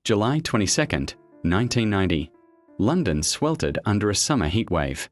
July 22nd, 1990. London sweltered under a summer heatwave.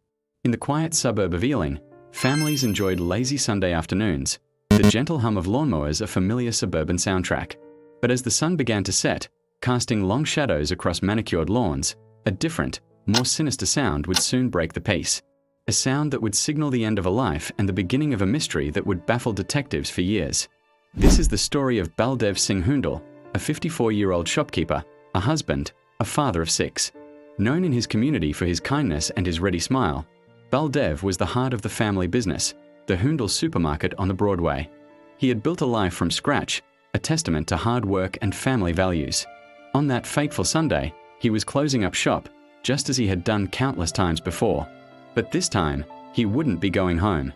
In the quiet suburb of Ealing, families enjoyed lazy Sunday afternoons, the gentle hum of lawnmowers a familiar suburban soundtrack. But as the sun began to set, casting long shadows across manicured lawns, a different, more sinister sound would soon break the peace. A sound that would signal the end of a life and the beginning of a mystery that would baffle detectives for years. This is the story of Baldev Singh Hoondle, a 54-year-old shopkeeper, a husband, a father of 6. Known in his community for his kindness and his ready smile, Baldev was the heart of the family business, the Hoondle supermarket on the Broadway. He had built a life from scratch, a testament to hard work and family values. On that fateful Sunday, he was closing up shop, just as he had done countless times before. But this time, he wouldn't be going home.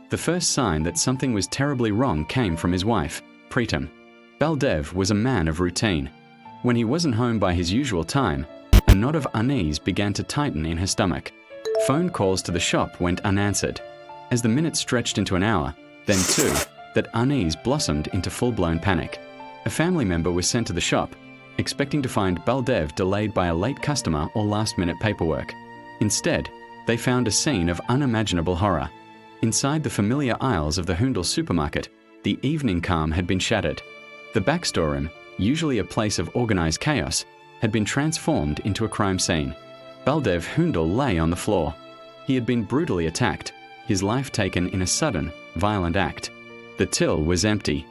The first sign that something was terribly wrong came from his wife, Preetam. Baldev was a man of routine. When he wasn't home by his usual time, a knot of unease began to tighten in her stomach. Phone calls to the shop went unanswered. As the minutes stretched into an hour, then 2, that unease blossomed into full-blown panic. A family member was sent to the shop, expecting to find Baldev delayed by a late customer or last-minute paperwork. Instead, they found a scene of unimaginable horror. Inside the familiar aisles of the Hoondle supermarket, the evening calm had been shattered. The back storeroom, usually a place of organized chaos, had been transformed into a crime scene. Baldev Hoondle lay on the floor. He had been brutally attacked, his life taken in a sudden, violent act. The till was empty.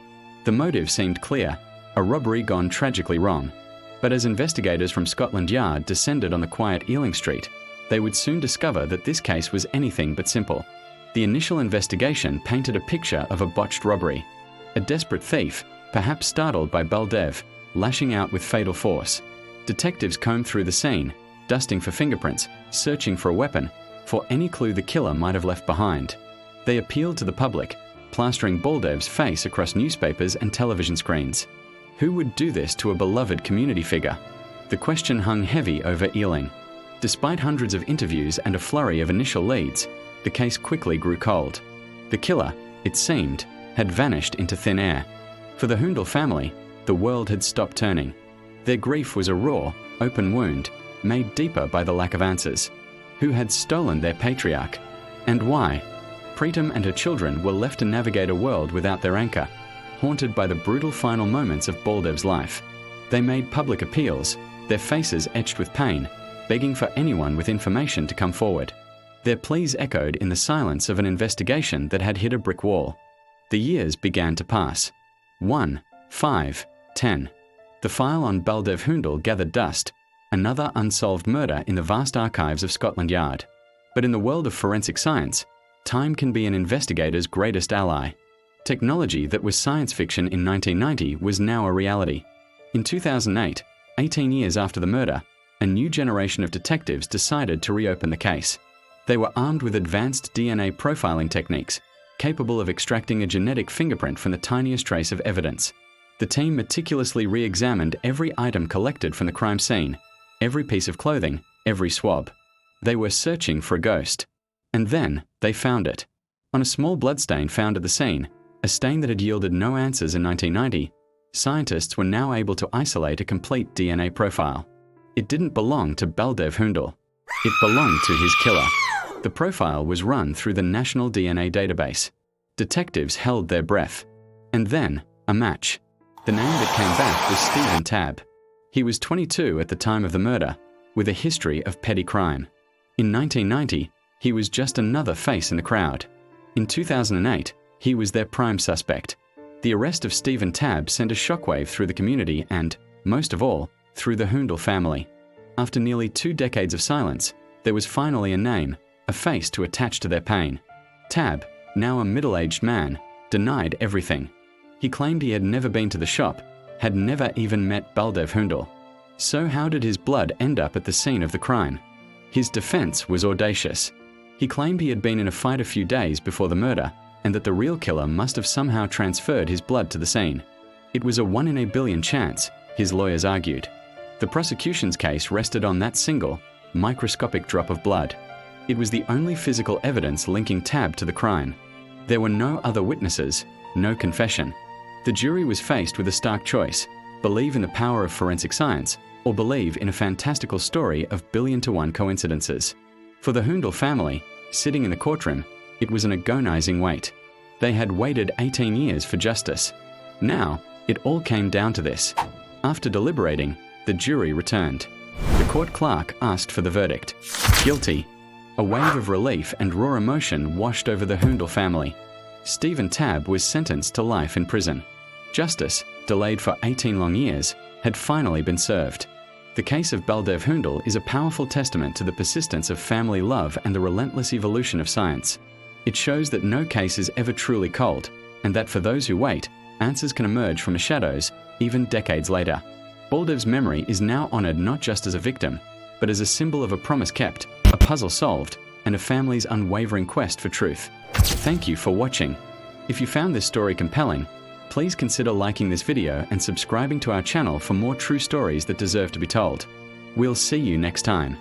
The motive seemed clear, a robbery gone tragically wrong. But as investigators from Scotland Yard descended on the quiet Ealing Street, they would soon discover that this case was anything but simple. The initial investigation painted a picture of a botched robbery. A desperate thief, perhaps startled by Baldev, lashing out with fatal force. Detectives combed through the scene, dusting for fingerprints, searching for a weapon, for any clue the killer might have left behind. They appealed to the public, plastering Baldev's face across newspapers and television screens. Who would do this to a beloved community figure? The question hung heavy over Ealing. Despite hundreds of interviews and a flurry of initial leads, the case quickly grew cold. The killer, it seemed, had vanished into thin air. For the Hoondle family, the world had stopped turning. Their grief was a raw, open wound, made deeper by the lack of answers. Who had stolen their patriarch? And why? Preetam and her children were left to navigate a world without their anchor, haunted by the brutal final moments of Baldev's life. They made public appeals, their faces etched with pain, begging for anyone with information to come forward. Their pleas echoed in the silence of an investigation that had hit a brick wall. The years began to pass. 1, 5, 10. The file on Baldev Hoondle gathered dust, another unsolved murder in the vast archives of Scotland Yard. But in the world of forensic science, time can be an investigator's greatest ally. Technology that was science fiction in 1990 was now a reality. In 2008, 18 years after the murder, a new generation of detectives decided to reopen the case. They were armed with advanced DNA profiling techniques, capable of extracting a genetic fingerprint from the tiniest trace of evidence. The team meticulously re-examined every item collected from the crime scene, every piece of clothing, every swab. They were searching for a ghost. And then they found it. On a small bloodstain found at the scene, a stain that had yielded no answers in 1990, scientists were now able to isolate a complete DNA profile. It didn't belong to Baldev Hoondle. It belonged to his killer. The profile was run through the National DNA Database. Detectives held their breath. And then, a match. The name that came back was Stephen Tabb. He was 22 at the time of the murder, with a history of petty crime. In 1990, he was just another face in the crowd. In 2008, he was their prime suspect. The arrest of Stephen Tabb sent a shockwave through the community and, most of all, through the Hoondle family. After nearly 2 decades of silence, there was finally a name, a face to attach to their pain. Tabb, now a middle-aged man, denied everything. He claimed he had never been to the shop, had never even met Baldev Hoondle. So how did his blood end up at the scene of the crime? His defense was audacious. He claimed he had been in a fight a few days before the murder, and that the real killer must have somehow transferred his blood to the scene. It was a 1 in a billion chance, his lawyers argued. The prosecution's case rested on that single, microscopic drop of blood. It was the only physical evidence linking Tabb to the crime. There were no other witnesses, no confession. The jury was faced with a stark choice: believe in the power of forensic science, or believe in a fantastical story of billion-to-one coincidences. For the Hoondle family, sitting in the courtroom, it was an agonizing wait. They had waited 18 years for justice. Now, it all came down to this. After deliberating, the jury returned. The court clerk asked for the verdict. Guilty. A wave of relief and raw emotion washed over the Hoondle family. Stephen Tabb was sentenced to life in prison. Justice, delayed for 18 long years, had finally been served. The case of Baldev Hoondle is a powerful testament to the persistence of family love and the relentless evolution of science. It shows that no case is ever truly cold, and that for those who wait, answers can emerge from the shadows, even decades later. Baldev's memory is now honored not just as a victim, but as a symbol of a promise kept, a puzzle solved, and a family's unwavering quest for truth. Thank you for watching. If you found this story compelling, please consider liking this video and subscribing to our channel for more true stories that deserve to be told. We'll see you next time.